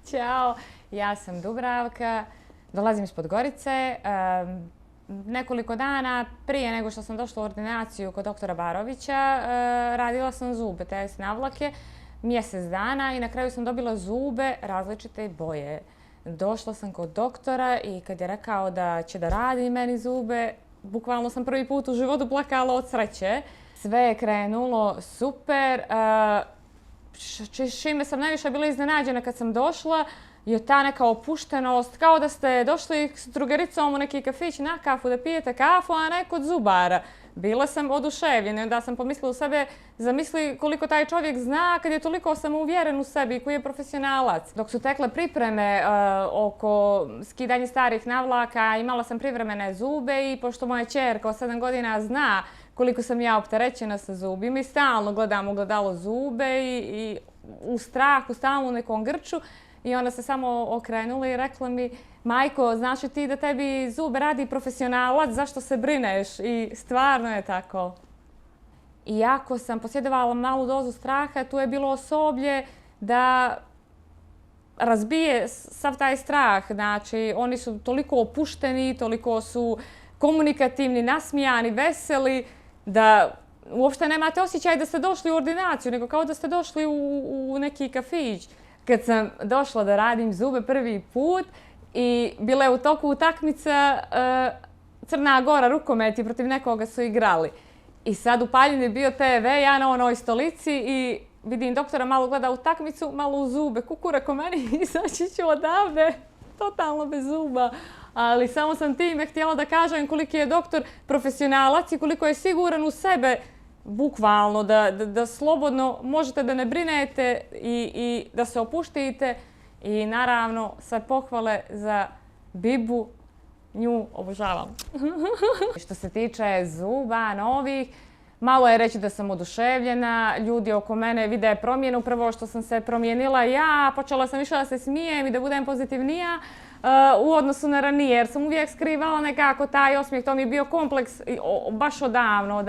Ćao, ja sam Dubravka, dolazim iz Podgorice. Nekoliko dana prije nego što sam došla u ordinaciju kod doktora Barovića, radila sam zube, tj. navlake, mjesec dana i na kraju sam dobila zube različite boje. Došla sam kod doktora i kad je rekao da će da radi meni zube, bukvalno sam prvi put u životu plakala od sreće. Sve je krenulo super. Čime sam najviše bila iznenađena kad sam došla je ta neka opuštenost, kao da ste došli s drugaricom u neki kafić na kafu da pijete kafu, a ne kod zubara. Bila sam oduševljena i onda sam pomislila u sebe, zamisli koliko taj čovjek zna kad je toliko samouvjeren u sebi i koji je profesionalac. Dok su tekle pripreme oko skidanja starih navlaka, imala sam privremene zube i pošto moja ćerka od 7 godina zna koliko sam ja opterećena sa zubima i stalno gledam u ogledalo zube i u strahu, stalno u nekom grču. I ona se samo okrenula i rekla mi: majko, znaš li ti da tebi zube radi profesionalac, zašto se brineš? I stvarno je tako. Iako sam posjedovala malu dozu straha, tu je bilo osoblje da razbije sav taj strah. Znači, oni su toliko opušteni, toliko su komunikativni, nasmijani, veseli, da uopšte nemate osjećaj da ste došli u ordinaciju, nego kao da ste došli u neki kafić. Kad sam došla da radim zube prvi put i bila je u toku utakmica Crna Gora, rukometi, protiv nekoga su igrali. I sad upaljen je bio TV, ja na onoj stolici i vidim doktora malo gleda utakmicu, malo u zube. Kukura ko meni, izaći ću odavde, totalno bez zuba. Ali samo sam time htjela da kažem koliki je doktor profesionalac i koliko je siguran u sebe, bukvalno, da slobodno možete da ne brinete i da se opuštite. I naravno, sve pohvale za Bibu, nju obožavam. Što se tiče zuba novih, malo je reći da sam oduševljena. Ljudi oko mene vide promjenu. Prvo što sam se promijenila ja, počela sam više da se smijem i da budem pozitivnija u odnosu na ranije, jer sam uvijek skrivala nekako taj osmijeh. To mi je bio kompleks baš odavno.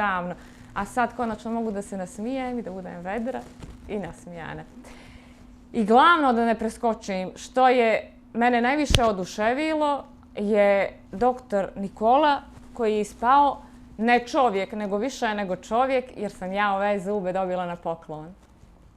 A sad konačno mogu da se nasmijem i da budem vedra i nasmijana. I glavno da ne preskočim, što je mene najviše oduševilo je doktor Nikola koji je ispao ne čovjek, nego više nego čovjek, jer sam ja ove zube dobila na poklon.